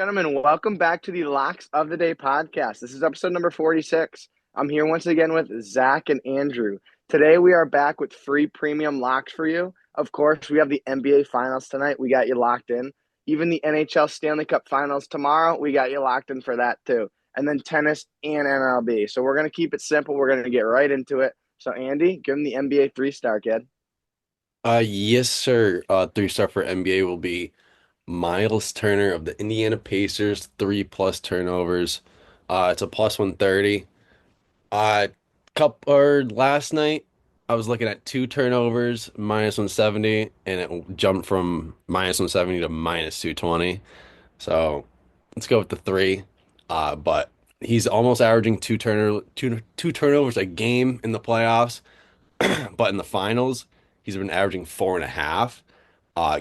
gentlemen, welcome back to the Locks of the Day podcast. This is episode number 46. I'm here once again with Zach and Andrew. Today we are back with free premium locks for you. Of course, we have the NBA Finals tonight. We got you locked in. Even the NHL Stanley Cup Finals tomorrow, we got you locked in for that too. And then tennis and MLB. So we're going to keep it simple. We're going to get right into it. So Andy, give him the NBA three-star kid. Yes, sir. Three-star for NBA will be Miles Turner of the Indiana Pacers, three plus turnovers. It's a plus 130. Uh, last night I was looking at two turnovers, minus 170, and it jumped from minus 170 to minus 220. So let's go with the three. But he's almost averaging two turnovers a game in the playoffs. But in the finals, he's been averaging 4.5.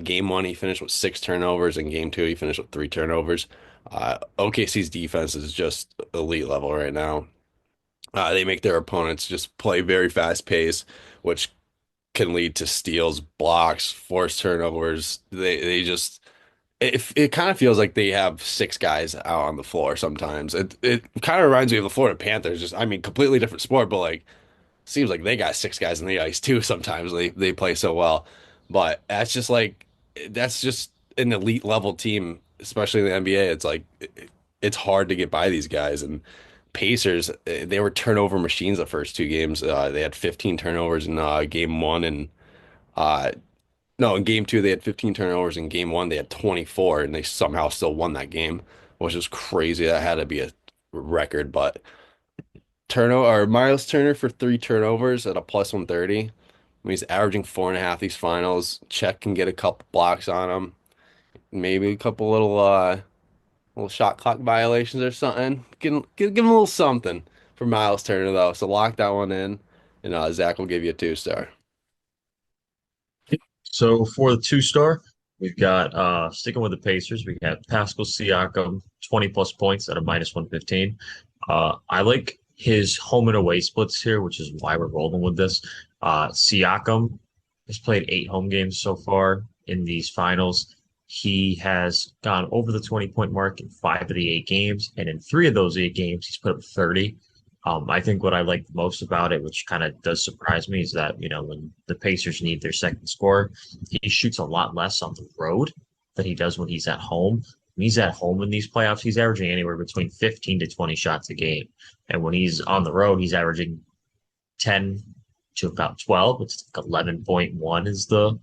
Game one, he finished with six turnovers. In game two, he finished with three turnovers. OKC's defense is just elite level right now. They make their opponents just play very fast pace, which can lead to steals, blocks, forced turnovers. They just it kind of feels like they have six guys out on the floor sometimes. It kind of reminds me of the Florida Panthers. Just I mean, completely different sport, but like seems like they got six guys on the ice too sometimes. They play so well. But that's just an elite level team, especially in the NBA. It's hard to get by these guys. And Pacers, they were turnover machines the first two games. They had 15 turnovers in game one and uh no, in game two they had 15 turnovers. In game one they had 24 and they somehow still won that game, which is crazy. That had to be a record, but turnover or Miles Turner for three turnovers at a plus 130. I mean, he's averaging 4.5 these finals. Check can get a couple blocks on him. Maybe a couple little shot clock violations or something. Give him a little something for Miles Turner though. So lock that one in, and Zach will give you a two-star. So for the two-star, we've got sticking with the Pacers, we got Pascal Siakam, 20 plus points at a minus 115. I like his home and away splits here, which is why we're rolling with this. Siakam has played 8 home games so far in these finals. He has gone over the 20-point mark in 5 of the 8 games, and in 3 of those 8 games, he's put up 30. I think what I like the most about it, which kind of does surprise me, is that, when the Pacers need their second scorer, he shoots a lot less on the road than he does when he's at home. When he's at home in these playoffs, he's averaging anywhere between 15 to 20 shots a game. And when he's on the road, he's averaging 10 to about 12. It's like 11.1 is the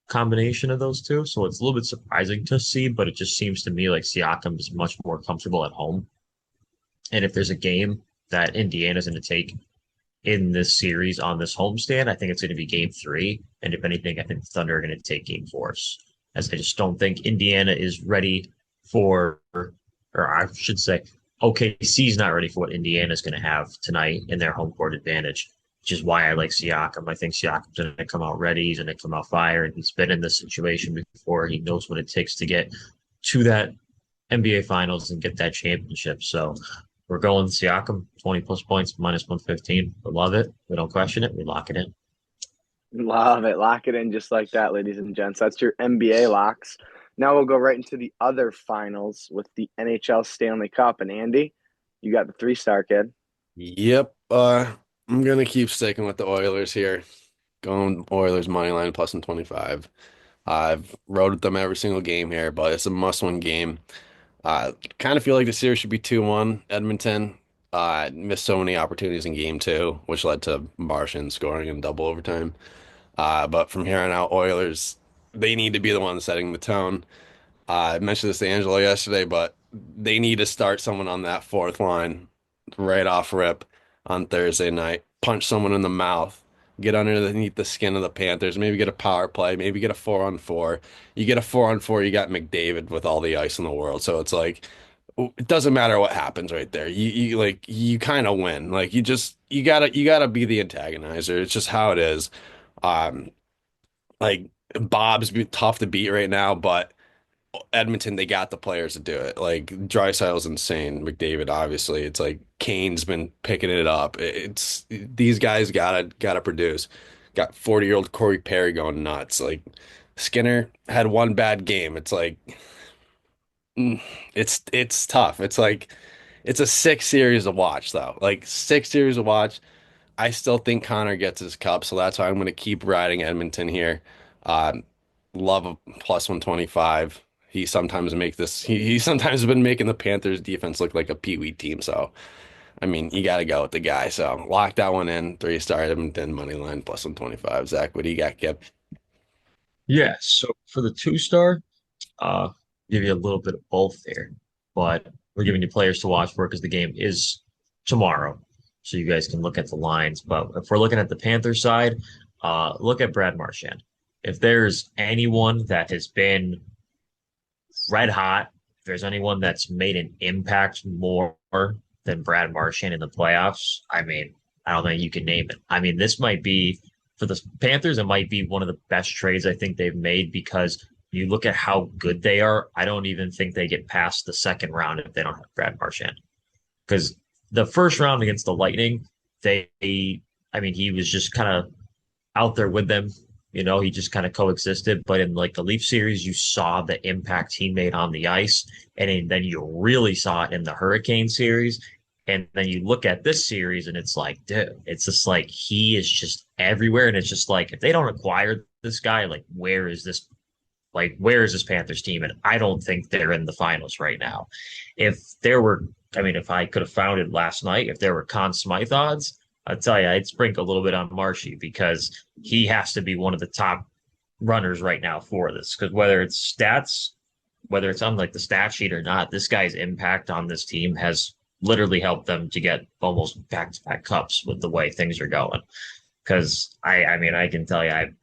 combination of those two. So it's a little bit surprising to see, but it just seems to me like Siakam is much more comfortable at home. And if there's a game that Indiana's going to take in this series on this homestand, I think it's going to be game three. And if anything, I think the Thunder are going to take game four, as I just don't think Indiana is ready for, or I should say, OKC's not ready for what Indiana's going to have tonight in their home court advantage, which is why I like Siakam. I think Siakam's going to come out ready. He's going to come out fire, and he's been in this situation before. He knows what it takes to get to that NBA Finals and get that championship. So we're going Siakam, 20 plus points, minus 115. We love it. We don't question it. We lock it in. Love it. Lock it in just like that, ladies and gents. That's your NBA locks. Now we'll go right into the other finals with the NHL Stanley Cup. And Andy, you got the three-star kid. Yep. I'm gonna keep sticking with the Oilers here. Going Oilers money line plus 125. I've rode them every single game here, but it's a must-win game. Kind of feel like the series should be 2-1 Edmonton. Missed so many opportunities in game two, which led to Martian scoring in double overtime. But from here on out, Oilers, they need to be the ones setting the tone. I mentioned this to Angelo yesterday, but they need to start someone on that fourth line right off rip on Thursday night. Punch someone in the mouth. Get underneath the skin of the Panthers. Maybe get a power play. Maybe get a 4-on-4. You get a 4-on-4, you got McDavid with all the ice in the world. So it's like it doesn't matter what happens right there. You kind of win. Like you gotta be the antagonizer. It's just how it is. Um, like tough to beat right now, but Edmonton, they got the players to do it. Like Draisaitl's insane. McDavid, obviously. It's like Kane's been picking it up. It's these guys gotta produce. Got 40-year-old Corey Perry going nuts. Like Skinner had one bad game. It's like Mm, it's tough. It's like it's a 6 series to watch though. Like 6 series to watch. I still think Connor gets his cup, so that's why I'm going to keep riding Edmonton here. Uh, love a plus 125. He sometimes make this. He sometimes has been making the Panthers defense look like a peewee team. So I mean, you got to go with the guy. So lock that one in. 3-star Edmonton money line plus 125. Zach, what do you got, Kip? Yeah, so for the 2 star, uh, give you a little bit of both there, but we're giving you players to watch for because the game is tomorrow, so you guys can look at the lines. But if we're looking at the Panthers side, look at Brad Marchand. If there's anyone that has been red hot, if there's anyone that's made an impact more than Brad Marchand in the playoffs, I mean, I don't think you can name it. I mean, this might be for the Panthers, it might be one of the best trades I think they've made because you look at how good they are. I don't even think they get past the second round if they don't have Brad Marchand. Because the first round against the Lightning, they, I mean, he was just kind of out there with them. You know, he just kind of coexisted. But in like the Leaf series, you saw the impact he made on the ice. And then you really saw it in the Hurricane series. And then you look at this series and it's like, dude, it's just like he is just everywhere. And it's just like, if they don't acquire this guy, like, where is this? Like, where is this Panthers team? And I don't think they're in the finals right now. If there were, I mean, if I could have found it last night, if there were Conn Smythe odds, I'd tell you, I'd sprinkle a little bit on Marshy because he has to be one of the top runners right now for this. Because whether it's stats, whether it's on like the stat sheet or not, this guy's impact on this team has literally helped them to get almost back-to-back cups with the way things are going. Because I mean, I can tell you,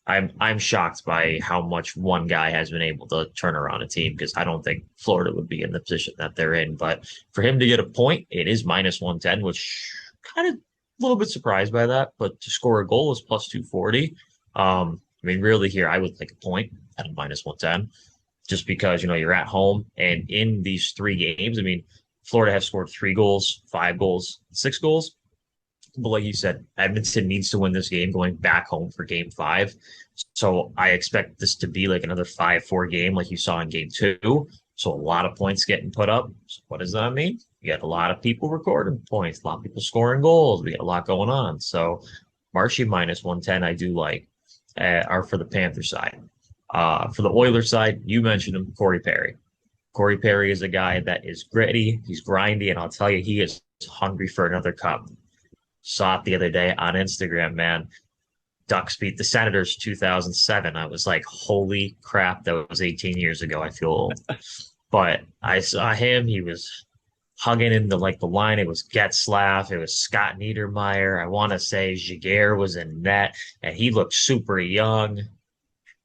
I'm shocked by how much one guy has been able to turn around a team because I don't think Florida would be in the position that they're in. But for him to get a point, it is minus 110, which kind of a little bit surprised by that. But to score a goal is plus 240. I mean, really here, I would take a point at a minus 110 just because, you know, you're at home. And in these 3 games, I mean, Florida has scored 3 goals, 5 goals, 6 goals. But like you said, Edmonton needs to win this game going back home for game 5. So I expect this to be like another 5-4 game like you saw in game 2. So a lot of points getting put up. So what does that mean? You got a lot of people recording points, a lot of people scoring goals. We got a lot going on. So Marshy minus 110, I do like, are for the Panther side. For the Oilers side, you mentioned him, Corey Perry. Corey Perry is a guy that is gritty, he's grindy, and I'll tell you, he is hungry for another cup. Saw it the other day on Instagram, man. Ducks beat the Senators 2007. I was like, holy crap, that was 18 years ago. I feel old. But I saw him. He was hugging in the line. It was Getzlaff. It was Scott Niedermayer. I want to say Jaguar was in net, and he looked super young,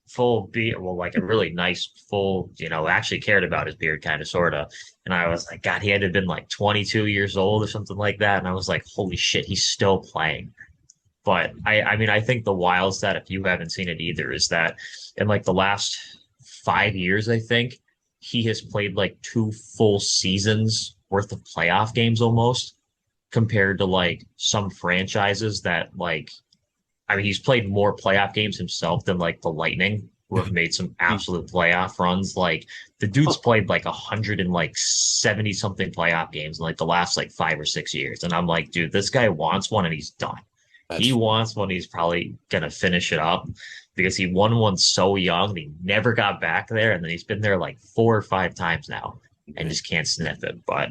full beard. Well, like a really nice full. You know, actually cared about his beard, kind of, sort of. And I was like, God, he had to have been like 22 years old or something like that. And I was like, holy shit, he's still playing. But I mean, I think the wild stat, if you haven't seen it either, is that in like the last 5 years, I think he has played like 2 full seasons worth of playoff games almost, compared to like some franchises that like, I mean, he's played more playoff games himself than like the Lightning, who have made some absolute playoff runs. Like the dude's played like 170 something playoff games in like the last like 5 or 6 years. And I'm like, dude, this guy wants one and he's done. He That's wants one. He's probably gonna finish it up because he won one so young and he never got back there, and then he's been there like 4 or 5 times now and just can't sniff it. But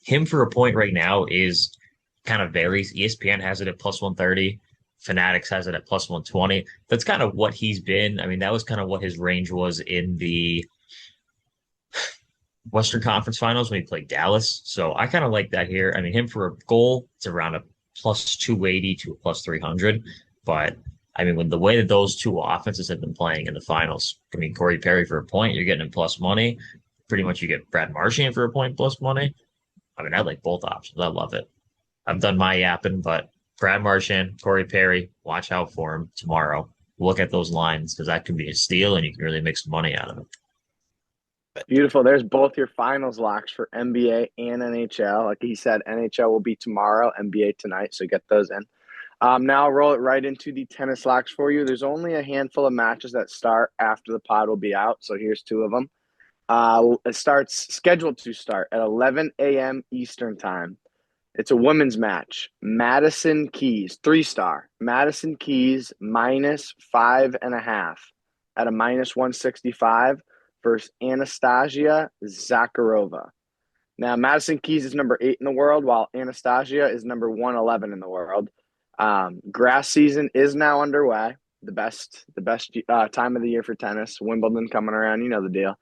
him for a point right now is kind of varies. ESPN has it at plus 130. Fanatics has it at plus 120. That's kind of what he's been. I mean, that was kind of what his range was in the Western Conference Finals when he played Dallas. So I kind of like that here. I mean, him for a goal, it's around a plus 280 to a plus 300. But I mean, with the way that those two offenses have been playing in the finals, I mean, Corey Perry for a point, you're getting him plus money. Pretty much you get Brad Marchand for a point plus money. I mean, I like both options. I love it. I've done my yapping, but Brad Marchand, Corey Perry, watch out for him tomorrow. Look at those lines because that could be a steal and you can really make some money out of it. Beautiful. There's both your finals locks for NBA and NHL. Like he said, NHL will be tomorrow, NBA tonight. So get those in. Now I'll roll it right into the tennis locks for you. There's only a handful of matches that start after the pod will be out. So here's two of them. It starts scheduled to start at 11 a.m. Eastern time. It's a women's match. Madison Keys, 3-star. Madison Keys -5.5 at a -165 versus Anastasia Zakharova. Now, Madison Keys is number 8 in the world, while Anastasia is number 111 in the world. Grass season is now underway. The best time of the year for tennis. Wimbledon coming around, you know the deal.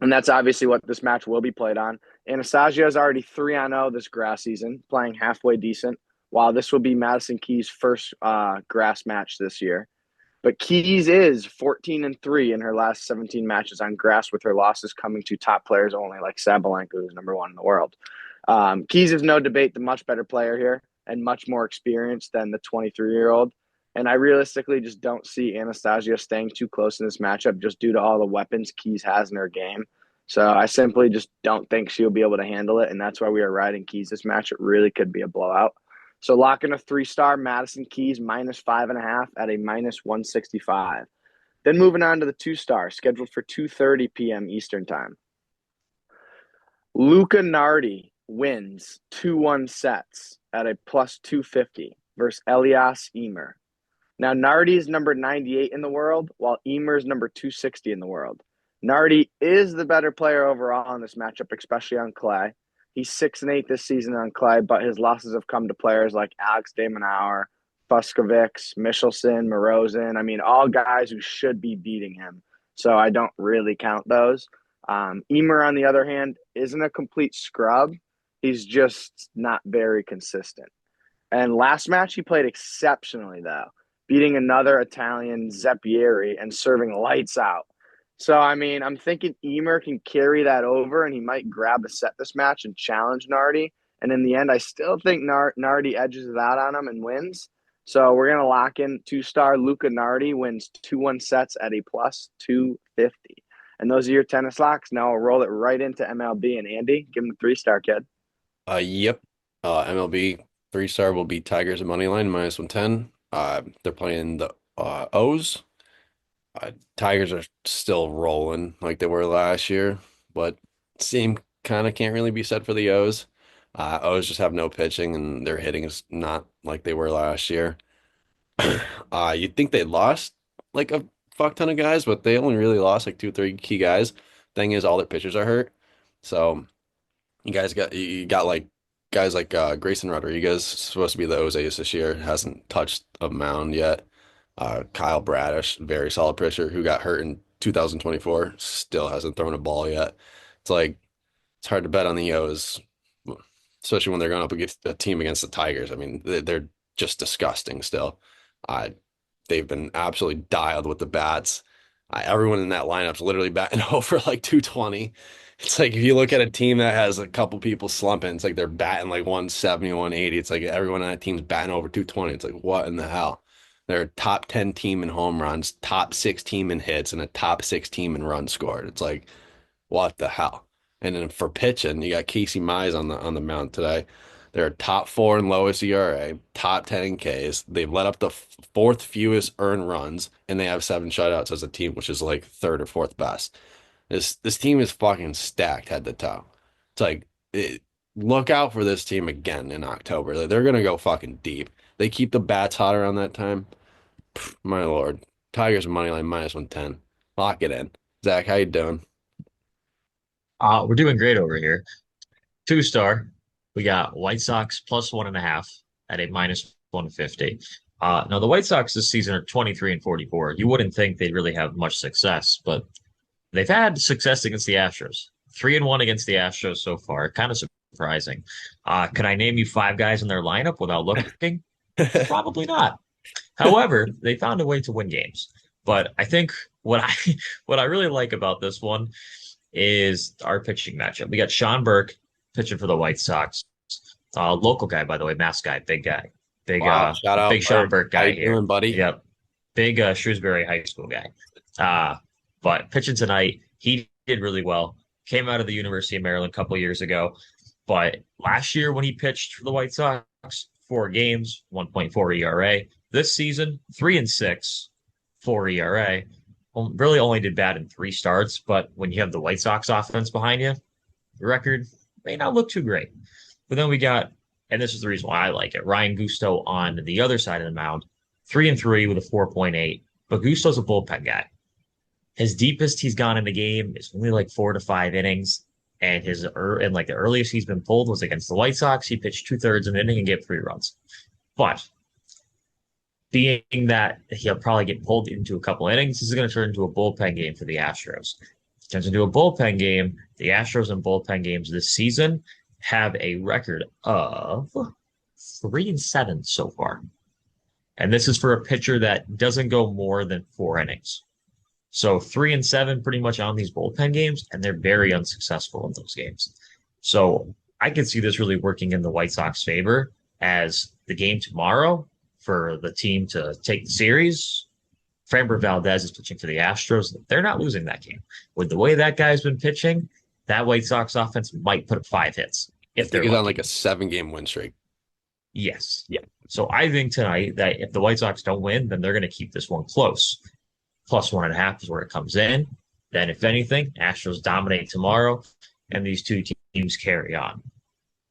And that's obviously what this match will be played on. Anastasia is already 3-0 this grass season, playing halfway decent, while this will be Madison Keys' first grass match this year. But Keys is 14-3 in her last 17 matches on grass, with her losses coming to top players only, like Sabalenka, who's number 1 in the world. Keys is no debate the much better player here and much more experienced than the 23-year-old. And I realistically just don't see Anastasia staying too close in this matchup just due to all the weapons Keys has in her game. So I simply just don't think she'll be able to handle it, and that's why we are riding Keys this match. It really could be a blowout. So lock in a 3-star Madison Keys -5.5 at a -165. Then moving on to the 2-star, scheduled for 2:30 p.m. Eastern time. Luca Nardi wins 2-1 sets at a +250 versus Elias Ymer. Now, Nardi is number 98 in the world, while Ymer is number 260 in the world. Nardi is the better player overall in this matchup, especially on clay. He's 6-8 this season on clay, but his losses have come to players like Alex de Minaur, Fuskovics, Michelson, Morozin. I mean, all guys who should be beating him. So I don't really count those. Ymer, on the other hand, isn't a complete scrub. He's just not very consistent. And last match, he played exceptionally, though, beating another Italian, Zeppieri, and serving lights out. So, I mean, I'm thinking Ymer can carry that over, and he might grab a set this match and challenge Nardi. And in the end, I still think Nardi edges it out on him and wins. So we're going to lock in 2-star Luca Nardi wins 2-1 sets at a +250. And those are your tennis locks. Now I'll roll it right into MLB. And Andy, give him the 3-star, kid. Yep. MLB 3-star will be Tigers at money line -110. They're playing the O's. Tigers are still rolling like they were last year, but same kind of can't really be said for the O's. O's just have no pitching, and their hitting is not like they were last year. You'd think they lost like a fuck ton of guys, but they only really lost like 2, 3 key guys. Thing is, all their pitchers are hurt. So you got like guys like Grayson Rodriguez, supposed to be the O's ace this year, hasn't touched a mound yet. Kyle Bradish, very solid pitcher who got hurt in 2024, still hasn't thrown a ball yet. It's like it's hard to bet on the O's, especially when they're going up against a team against the Tigers. I mean, they're just disgusting still. Uh, they've been absolutely dialed with the bats. Everyone in that lineup's literally batting over like 220. It's like if you look at a team that has a couple people slumping, it's like they're batting like 170, 180. It's like everyone on that team's batting over 220. It's like, what in the hell? They're a top 10 team in home runs, top 6 team in hits, and a top 6 team in runs scored. It's like, what the hell? And then for pitching, you got Casey Mize on the mound today. They're top 4 in lowest ERA, top 10 in Ks. They've let up the fourth fewest earned runs, and they have 7 shutouts as a team, which is like third or fourth best. This team is fucking stacked head to toe. It's like look out for this team again in October. They're gonna go fucking deep. They keep the bats hot around that time. Pff, my lord, Tigers money line -110. Lock it in. Zach, how you doing? We're doing great over here. 2-star, we got White Sox +1.5 at a -150. Now the White Sox this season are 23-44. You wouldn't think they'd really have much success, but they've had success against the Astros. 3-1 against the Astros so far. Kind of surprising. Can I name you 5 guys in their lineup without looking? Probably not. However, they found a way to win games. But I think what I what I really like about this one is our pitching matchup. We got Sean Burke pitching for the White Sox. Local guy, by the way, Mass guy, big guy. Big Wow, shout out, big Sean Burke how guy you here. doing, buddy? Yep. Big Shrewsbury High School guy. But pitching tonight, he did really well. Came out of the University of Maryland a couple years ago. But last year when he pitched for the White Sox, 4 games, 1.4 ERA. This season, 3-6, 4 ERA. really only did bad in 3 starts, but when you have the White Sox offense behind you, your record may not look too great. But then we got, and this is the reason why I like it, Ryan Gusto on the other side of the mound, 3-3 with a 4.8. But Gusto's a bullpen guy. His deepest he's gone in the game is only like 4 to 5 innings. And like the earliest he's been pulled was against the White Sox. He pitched 2/3 of an inning and gave 3 runs. But being that he'll probably get pulled into a couple innings, this is going to turn into a bullpen game for the Astros. If it turns into a bullpen game. The Astros in bullpen games this season have a record of 3-7 so far. And this is for a pitcher that doesn't go more than 4 innings. So 3-7 pretty much on these bullpen games, and they're very unsuccessful in those games. So I could see this really working in the White Sox favor as the game tomorrow for the team to take the series. Framber Valdez is pitching for the Astros. They're not losing that game. With the way that guy's been pitching, that White Sox offense might put up 5 hits if they're He's lucky. on like a 7-game win streak. Yes. Yeah. So I think tonight that if the White Sox don't win, then they're going to keep this one close. +1.5 is where it comes in. Then, if anything, Astros dominate tomorrow, and these two teams carry on.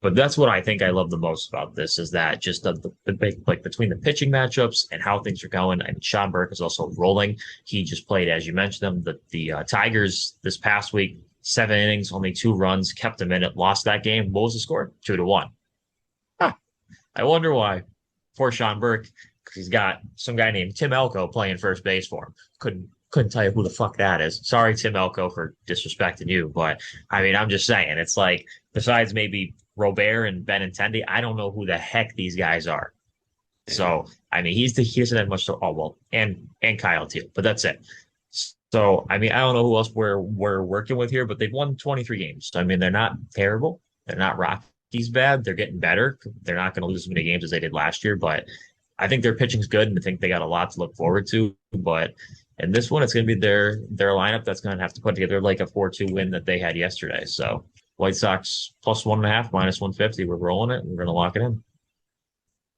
But that's what I think I love the most about this is that just the like between the pitching matchups and how things are going. And Sean Burke is also rolling. He just played, as you mentioned, them the Tigers this past week, 7 innings, only 2 runs, kept them in it, lost that game. What was the score? 2-1. Huh. I wonder why. Poor Sean Burke. He's got some guy named Tim Elko playing first base for him. Couldn't tell you who the fuck that is. Sorry, Tim Elko, for disrespecting you, but I mean, I'm just saying, it's like besides maybe Robert and Benintendi, I don't know who the heck these guys are. So I mean, he doesn't have much to. Oh well, and Kyle too, but that's it. So I mean, I don't know who else we're working with here, but they've won 23 games. So, I mean, they're not terrible. They're not Rockies bad. They're getting better. They're not going to lose as many games as they did last year, but I think their pitching's good, and I think they got a lot to look forward to. But in this one, it's going to be their lineup that's going to have to put together like a 4-2 win that they had yesterday. So White Sox +1.5, -150. We're rolling it, and we're going to lock it in.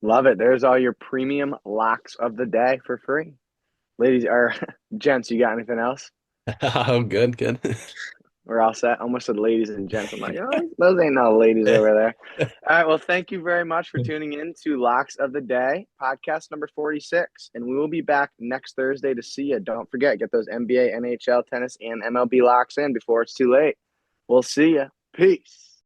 Love it. There's all your premium locks of the day for free. Ladies or gents, you got anything else? Oh, good. We're all set. Almost said ladies and gents. I'm like, oh, those ain't no ladies over there. All right. Well, thank you very much for tuning in to Locks of the Day, podcast number 46. And we will be back next Thursday to see you. Don't forget, get those NBA, NHL, tennis, and MLB locks in before it's too late. We'll see you. Peace.